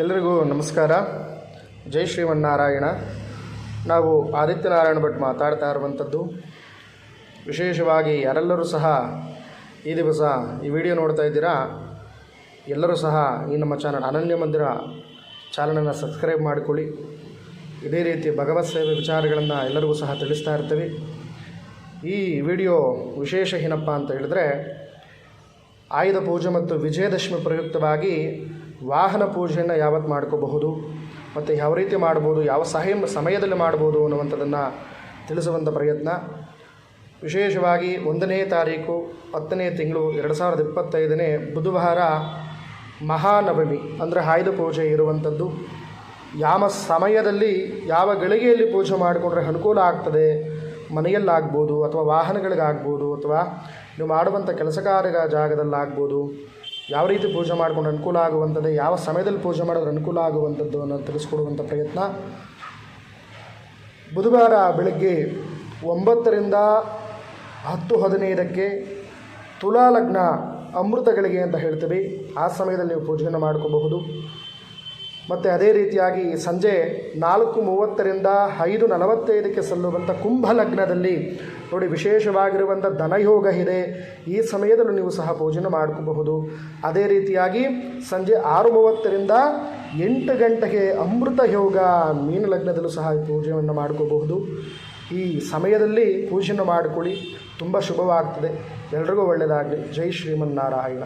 ಎಲ್ಲರಿಗೂ ನಮಸ್ಕಾರ. ಜೈ ಶ್ರೀಮನ್ನಾರಾಯಣ. ನಾವು ಆದಿತ್ಯನಾರಾಯಣ ಭಟ್ ಮಾತಾಡ್ತಾ ಇರುವಂಥದ್ದು. ವಿಶೇಷವಾಗಿ ಯಾರೆಲ್ಲರೂ ಸಹ ಈ ದಿವಸ ಈ ವಿಡಿಯೋ ನೋಡ್ತಾ ಇದ್ದೀರಾ, ಎಲ್ಲರೂ ಸಹ ಈ ನಮ್ಮ ಚಾನಲ್ ಅನನ್ಯ ಮಂದಿರ ಚಾನಲನ್ನು ಸಬ್ಸ್ಕ್ರೈಬ್ ಮಾಡಿಕೊಳ್ಳಿ. ಇದೇ ರೀತಿ ಭಗವತ್ ಸೇವೆ ವಿಚಾರಗಳನ್ನು ಎಲ್ಲರಿಗೂ ಸಹ ತಿಳಿಸ್ತಾ ಇರ್ತೀವಿ. ಈ ವಿಡಿಯೋ ವಿಶೇಷ ಏನಪ್ಪ ಅಂತ ಹೇಳಿದ್ರೆ, ಆಯುಧ ಪೂಜೆ ಮತ್ತು ವಿಜಯದಶಮಿ ಪ್ರಯುಕ್ತವಾಗಿ ವಾಹನ ಪೂಜೆಯನ್ನು ಯಾವತ್ತು ಮಾಡ್ಕೋಬಹುದು ಮತ್ತು ಯಾವ ರೀತಿ ಮಾಡ್ಬೋದು, ಯಾವ ಸಮಯದಲ್ಲಿ ಮಾಡ್ಬೋದು ಅನ್ನುವಂಥದ್ದನ್ನು ತಿಳಿಸುವಂಥ ಪ್ರಯತ್ನ. ವಿಶೇಷವಾಗಿ 1ನೇ ತಾರೀಕು 10ನೇ ತಿಂಗಳು 2025 ಬುಧವಾರ ಮಹಾನವಮಿ ಅಂದರೆ ಆಯುಧ ಪೂಜೆ ಇರುವಂಥದ್ದು. ಯಾವ ಸಮಯದಲ್ಲಿ ಯಾವ ಗಳಿಗೆಯಲ್ಲಿ ಪೂಜೆ ಮಾಡಿಕೊಂಡ್ರೆ ಅನುಕೂಲ ಆಗ್ತದೆ, ಮನೆಯಲ್ಲಾಗ್ಬೋದು ಅಥವಾ ವಾಹನಗಳಿಗಾಗ್ಬೋದು ಅಥವಾ ನೀವು ಮಾಡುವಂಥ ಕೆಲಸ ಕಾರ್ಯ ಜಾಗದಲ್ಲಾಗ್ಬೋದು, ಯಾವ ರೀತಿ ಪೂಜೆ ಮಾಡ್ಕೊಂಡು ಅನುಕೂಲ ಆಗುವಂಥದ್ದು, ಯಾವ ಸಮಯದಲ್ಲಿ ಪೂಜೆ ಮಾಡಿದ್ರೆ ಅನುಕೂಲ ಆಗುವಂಥದ್ದು ಅನ್ನೋದು ತಿಳಿಸ್ಕೊಡುವಂಥ ಪ್ರಯತ್ನ. ಬುಧವಾರ ಬೆಳಗ್ಗೆ 9ರಿಂದ 10:15 ತುಲಾ ಲಗ್ನ ಅಮೃತಗಳಿಗೆ ಅಂತ ಹೇಳ್ತೀವಿ. ಆ ಸಮಯದಲ್ಲಿ ನೀವು ಪೂಜೆಯನ್ನು ಮಾಡ್ಕೋಬಹುದು. ಮತ್ತು ಅದೇ ರೀತಿಯಾಗಿ ಸಂಜೆ 4:30ರಿಂದ 5:45 ಸಲ್ಲುವಂಥ ಕುಂಭ ಲಗ್ನದಲ್ಲಿ ನೋಡಿ ವಿಶೇಷವಾಗಿರುವಂಥ ಧನಯೋಗ ಇದೆ. ಈ ಸಮಯದಲ್ಲೂ ನೀವು ಸಹ ಪೂಜೆಯನ್ನು ಮಾಡ್ಕೋಬಹುದು. ಅದೇ ರೀತಿಯಾಗಿ ಸಂಜೆ 6:30ರಿಂದ 8 ಗಂಟೆಗೆ ಅಮೃತ ಯೋಗ ಮೀನ ಲಗ್ನದಲ್ಲೂ ಸಹ ಪೂಜೆಯನ್ನು ಮಾಡ್ಕೋಬಹುದು. ಈ ಸಮಯದಲ್ಲಿ ಪೂಜೆಯನ್ನು ಮಾಡಿಕೊಳ್ಳಿ, ತುಂಬ ಶುಭವಾಗ್ತದೆ. ಎಲ್ರಿಗೂ ಒಳ್ಳೆಯದಾಗಲಿ. ಜೈ ಶ್ರೀಮನ್ನಾರಾಯಣ.